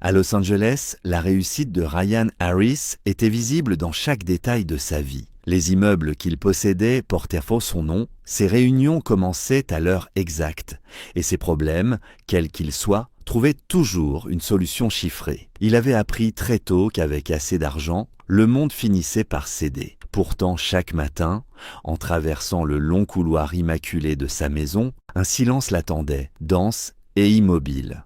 À Los Angeles, la réussite de Ryan Harris était visible dans chaque détail de sa vie. Les immeubles qu'il possédait portaient faux son nom, ses réunions commençaient à l'heure exacte, et ses problèmes, quels qu'ils soient, trouvaient toujours une solution chiffrée. Il avait appris très tôt qu'avec assez d'argent, le monde finissait par céder. Pourtant, chaque matin, en traversant le long couloir immaculé de sa maison, un silence l'attendait, dense et immobile.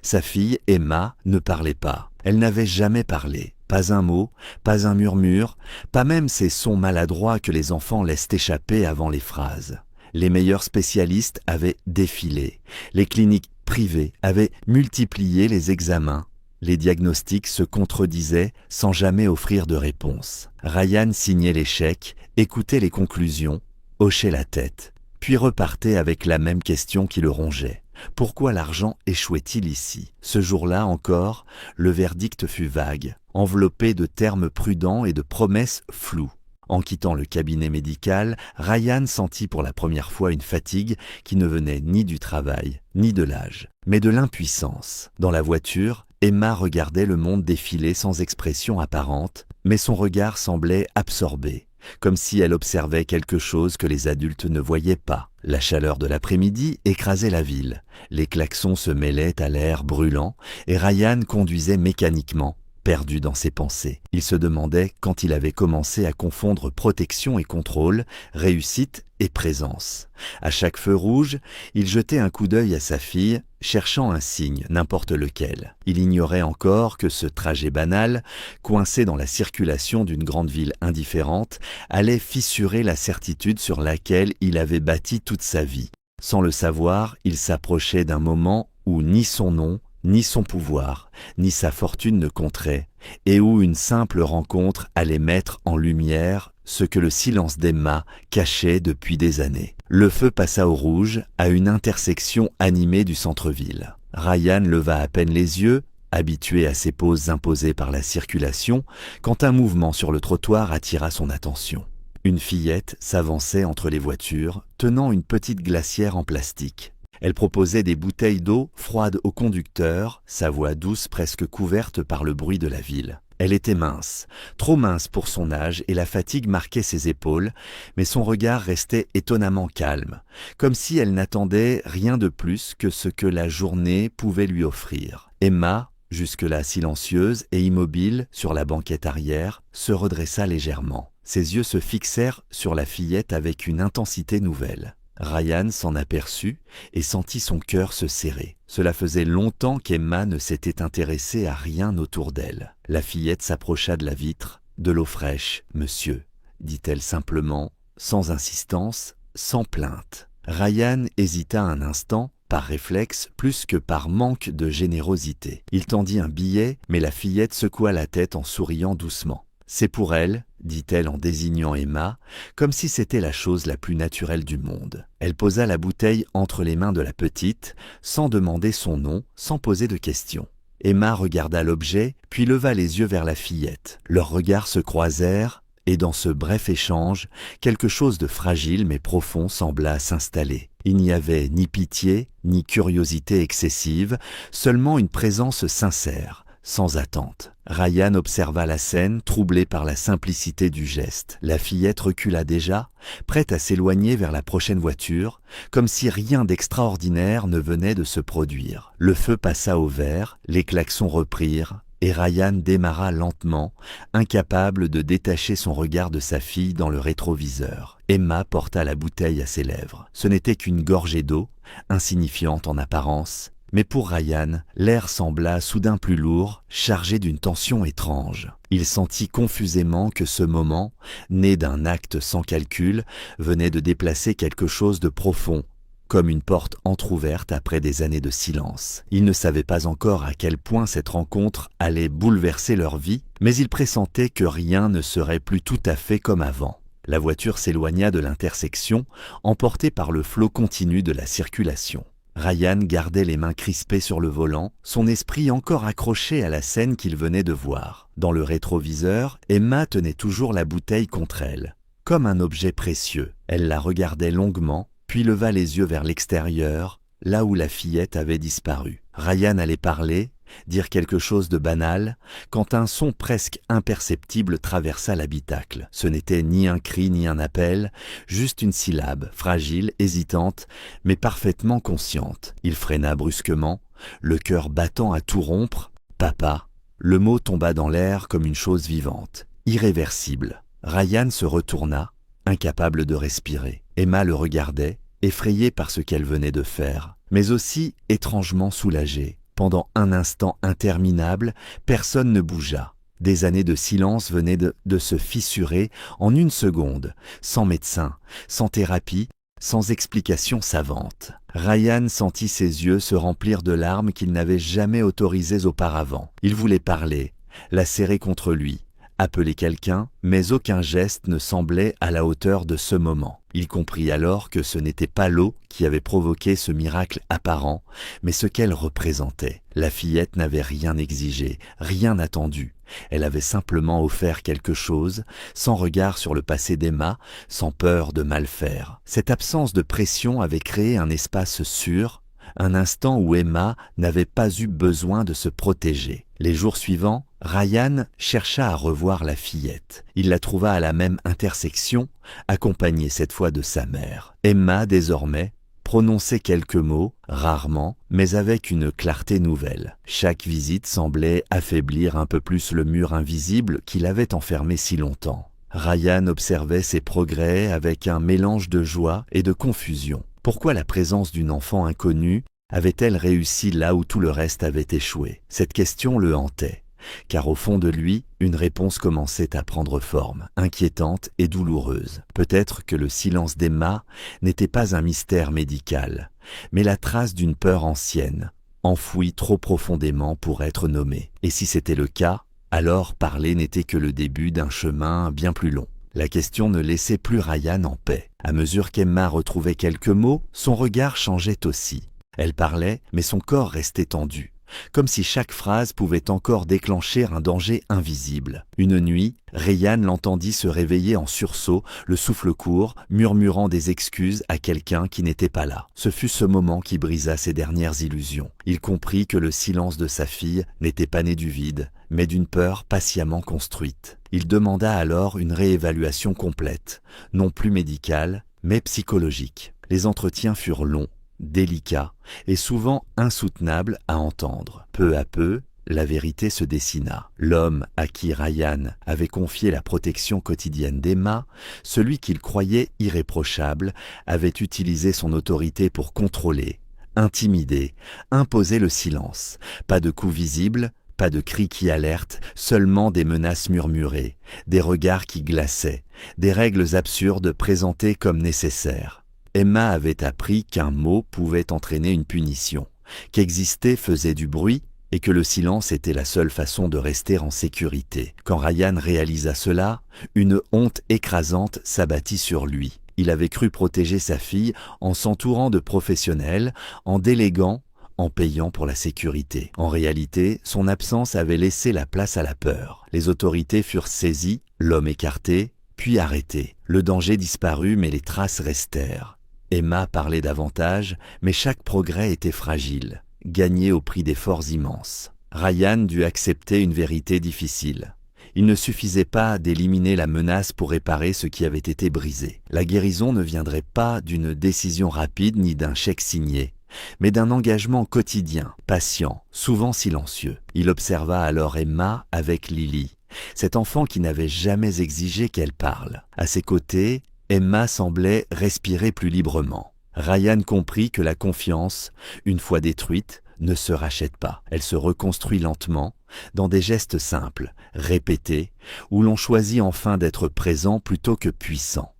Sa fille, Emma, ne parlait pas. Elle n'avait jamais parlé. Pas un mot, pas un murmure, pas même ces sons maladroits que les enfants laissent échapper avant les phrases. Les meilleurs spécialistes avaient défilé. Les cliniques privées avaient multiplié les examens. Les diagnostics se contredisaient sans jamais offrir de réponse. Ryan signait les chèques, écoutait les conclusions, hochait la tête, puis repartait avec la même question qui le rongeait. Pourquoi l'argent échouait-il ici? Ce jour-là encore, le verdict fut vague, enveloppé de termes prudents et de promesses floues. En quittant le cabinet médical, Ryan sentit pour la première fois une fatigue qui ne venait ni du travail, ni de l'âge, mais de l'impuissance. Dans la voiture, Emma regardait le monde défiler sans expression apparente, mais son regard semblait absorbé, comme si elle observait quelque chose que les adultes ne voyaient pas. La chaleur de l'après-midi écrasait la ville, les klaxons se mêlaient à l'air brûlant et Ryan conduisait mécaniquement, perdu dans ses pensées. Il se demandait quand il avait commencé à confondre protection et contrôle, réussite et présence. À chaque feu rouge, il jetait un coup d'œil à sa fille, cherchant un signe, n'importe lequel. Il ignorait encore que ce trajet banal, coincé dans la circulation d'une grande ville indifférente, allait fissurer la certitude sur laquelle il avait bâti toute sa vie. Sans le savoir, il s'approchait d'un moment où ni son nom, ni son pouvoir, ni sa fortune ne compteraient, et où une simple rencontre allait mettre en lumière ce que le silence d'Emma cachait depuis des années. Le feu passa au rouge à une intersection animée du centre-ville. Ryan leva à peine les yeux, habitué à ces pauses imposées par la circulation, quand un mouvement sur le trottoir attira son attention. Une fillette s'avançait entre les voitures, tenant une petite glacière en plastique. Elle proposait des bouteilles d'eau froides au conducteur, sa voix douce presque couverte par le bruit de la ville. Elle était mince, trop mince pour son âge et la fatigue marquait ses épaules, mais son regard restait étonnamment calme, comme si elle n'attendait rien de plus que ce que la journée pouvait lui offrir. Emma, jusque-là silencieuse et immobile sur la banquette arrière, se redressa légèrement. Ses yeux se fixèrent sur la fillette avec une intensité nouvelle. Ryan s'en aperçut et sentit son cœur se serrer. Cela faisait longtemps qu'Emma ne s'était intéressée à rien autour d'elle. La fillette s'approcha de la vitre. « De l'eau fraîche, monsieur », dit-elle simplement, sans insistance, sans plainte. Ryan hésita un instant, par réflexe plus que par manque de générosité. Il tendit un billet, mais la fillette secoua la tête en souriant doucement. « C'est pour elle », dit-elle en désignant Emma, comme si c'était la chose la plus naturelle du monde. Elle posa la bouteille entre les mains de la petite, sans demander son nom, sans poser de questions. Emma regarda l'objet, puis leva les yeux vers la fillette. Leurs regards se croisèrent, et dans ce bref échange, quelque chose de fragile mais profond sembla s'installer. Il n'y avait ni pitié, ni curiosité excessive, seulement une présence sincère, sans attente. Ryan observa la scène, troublé par la simplicité du geste. La fillette recula déjà, prête à s'éloigner vers la prochaine voiture, comme si rien d'extraordinaire ne venait de se produire. Le feu passa au vert, les klaxons reprirent, et Ryan démarra lentement, incapable de détacher son regard de sa fille dans le rétroviseur. Emma porta la bouteille à ses lèvres. Ce n'était qu'une gorgée d'eau, insignifiante en apparence, mais pour Ryan, l'air sembla soudain plus lourd, chargé d'une tension étrange. Il sentit confusément que ce moment, né d'un acte sans calcul, venait de déplacer quelque chose de profond, comme une porte entr'ouverte après des années de silence. Il ne savait pas encore à quel point cette rencontre allait bouleverser leur vie, mais il pressentait que rien ne serait plus tout à fait comme avant. La voiture s'éloigna de l'intersection, emportée par le flot continu de la circulation. Ryan gardait les mains crispées sur le volant, son esprit encore accroché à la scène qu'il venait de voir. Dans le rétroviseur, Emma tenait toujours la bouteille contre elle, comme un objet précieux. Elle la regardait longuement, puis leva les yeux vers l'extérieur, là où la fillette avait disparu. Ryan allait parler, dire quelque chose de banal, quand un son presque imperceptible traversa l'habitacle. Ce n'était ni un cri ni un appel, juste une syllabe, fragile, hésitante, mais parfaitement consciente. Il freina brusquement, le cœur battant à tout rompre. « Papa !» Le mot tomba dans l'air comme une chose vivante, irréversible. Ryan se retourna, incapable de respirer. Emma le regardait, effrayée par ce qu'elle venait de faire, mais aussi étrangement soulagée. Pendant un instant interminable, personne ne bougea. Des années de silence venaient de se fissurer en une seconde, sans médecin, sans thérapie, sans explication savante. Ryan sentit ses yeux se remplir de larmes qu'il n'avait jamais autorisées auparavant. Il voulait parler, la serrer contre lui, appeler quelqu'un, mais aucun geste ne semblait à la hauteur de ce moment. Il comprit alors que ce n'était pas l'eau qui avait provoqué ce miracle apparent, mais ce qu'elle représentait. La fillette n'avait rien exigé, rien attendu. Elle avait simplement offert quelque chose, sans regard sur le passé d'Emma, sans peur de mal faire. Cette absence de pression avait créé un espace sûr, un instant où Emma n'avait pas eu besoin de se protéger. Les jours suivants, Ryan chercha à revoir la fillette. Il la trouva à la même intersection, accompagnée cette fois de sa mère. Emma, désormais, prononçait quelques mots, rarement, mais avec une clarté nouvelle. Chaque visite semblait affaiblir un peu plus le mur invisible qui l'avait enfermé si longtemps. Ryan observait ses progrès avec un mélange de joie et de confusion. Pourquoi la présence d'une enfant inconnue avait-elle réussi là où tout le reste avait échoué? Cette question le hantait, car au fond de lui, une réponse commençait à prendre forme, inquiétante et douloureuse. Peut-être que le silence d'Emma n'était pas un mystère médical, mais la trace d'une peur ancienne, enfouie trop profondément pour être nommée. Et si c'était le cas, alors parler n'était que le début d'un chemin bien plus long. La question ne laissait plus Ryan en paix. À mesure qu'Emma retrouvait quelques mots, son regard changeait aussi. Elle parlait, mais son corps restait tendu, comme si chaque phrase pouvait encore déclencher un danger invisible. Une nuit, Ryan l'entendit se réveiller en sursaut, le souffle court, murmurant des excuses à quelqu'un qui n'était pas là. Ce fut ce moment qui brisa ses dernières illusions. Il comprit que le silence de sa fille n'était pas né du vide, mais d'une peur patiemment construite. Il demanda alors une réévaluation complète, non plus médicale, mais psychologique. Les entretiens furent longs, délicats et souvent insoutenables à entendre. Peu à peu, la vérité se dessina. L'homme à qui Ryan avait confié la protection quotidienne d'Emma, celui qu'il croyait irréprochable, avait utilisé son autorité pour contrôler, intimider, imposer le silence. Pas de coups visibles, pas de cris qui alertent, seulement des menaces murmurées, des regards qui glaçaient, des règles absurdes présentées comme nécessaires. Emma avait appris qu'un mot pouvait entraîner une punition, qu'exister faisait du bruit et que le silence était la seule façon de rester en sécurité. Quand Ryan réalisa cela, une honte écrasante s'abattit sur lui. Il avait cru protéger sa fille en s'entourant de professionnels, en déléguant, en payant pour la sécurité. En réalité, son absence avait laissé la place à la peur. Les autorités furent saisies, l'homme écarté, puis arrêté. Le danger disparut, mais les traces restèrent. Emma parlait davantage, mais chaque progrès était fragile, gagné au prix d'efforts immenses. Ryan dut accepter une vérité difficile. Il ne suffisait pas d'éliminer la menace pour réparer ce qui avait été brisé. La guérison ne viendrait pas d'une décision rapide ni d'un chèque signé, mais d'un engagement quotidien, patient, souvent silencieux. Il observa alors Emma avec Lily, cet enfant qui n'avait jamais exigé qu'elle parle. À ses côtés, Emma semblait respirer plus librement. Ryan comprit que la confiance, une fois détruite, ne se rachète pas. Elle se reconstruit lentement, dans des gestes simples, répétés, où l'on choisit enfin d'être présent plutôt que puissant.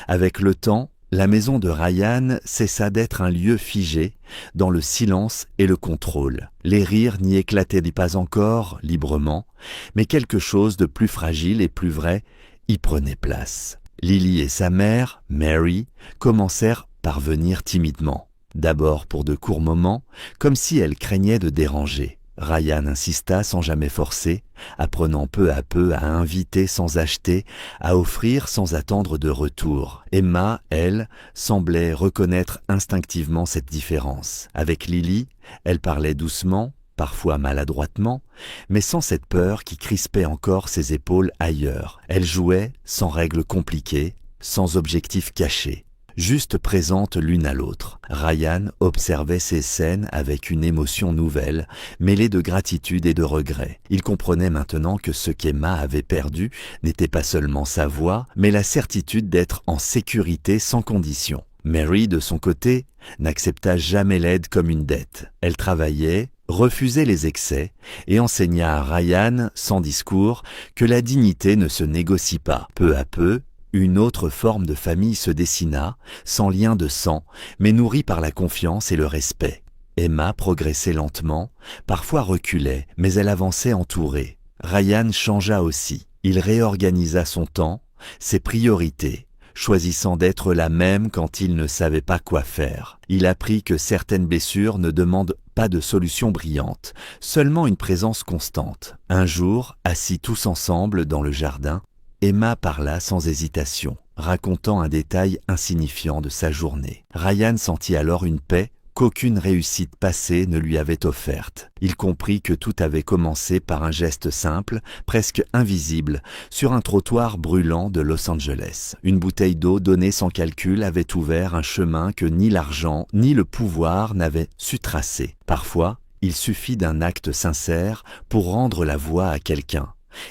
Avec le temps, la maison de Ryan cessa d'être un lieu figé, dans le silence et le contrôle. Les rires n'y éclataient pas encore, librement, mais quelque chose de plus fragile et plus vrai y prenait place. Lily et sa mère, Mary, commencèrent par venir timidement. D'abord pour de courts moments, comme si elle craignait de déranger. Ryan insista sans jamais forcer, apprenant peu à peu à inviter sans acheter, à offrir sans attendre de retour. Emma, elle, semblait reconnaître instinctivement cette différence. Avec Lily, elle parlait doucement, parfois maladroitement, mais sans cette peur qui crispait encore ses épaules ailleurs. Elle jouait sans règles compliquées, sans objectifs cachés, juste présentes l'une à l'autre. Ryan observait ces scènes avec une émotion nouvelle, mêlée de gratitude et de regret. Il comprenait maintenant que ce qu'Emma avait perdu n'était pas seulement sa voix, mais la certitude d'être en sécurité sans condition. Mary, de son côté, n'accepta jamais l'aide comme une dette. Elle travaillait, refusait les excès et enseigna à Ryan, sans discours, que la dignité ne se négocie pas. Peu à peu, une autre forme de famille se dessina, sans lien de sang, mais nourrie par la confiance et le respect. Emma progressait lentement, parfois reculait, mais elle avançait entourée. Ryan changea aussi. Il réorganisa son temps, ses priorités, choisissant d'être la même quand il ne savait pas quoi faire. Il apprit que certaines blessures ne demandent pas de solution brillante, seulement une présence constante. Un jour, assis tous ensemble dans le jardin, Emma parla sans hésitation, racontant un détail insignifiant de sa journée. Ryan sentit alors une paix qu'aucune réussite passée ne lui avait offerte. Il comprit que tout avait commencé par un geste simple, presque invisible, sur un trottoir brûlant de Los Angeles. Une bouteille d'eau donnée sans calcul avait ouvert un chemin que ni l'argent ni le pouvoir n'avaient su tracer. Parfois, il suffit d'un acte sincère pour rendre la voie à quelqu'un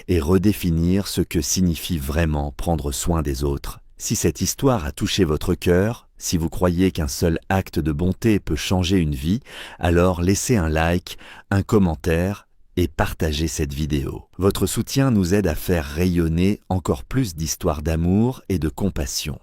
et redéfinir ce que signifie vraiment prendre soin des autres. Si cette histoire a touché votre cœur, si vous croyez qu'un seul acte de bonté peut changer une vie, alors laissez un like, un commentaire et partagez cette vidéo. Votre soutien nous aide à faire rayonner encore plus d'histoires d'amour et de compassion.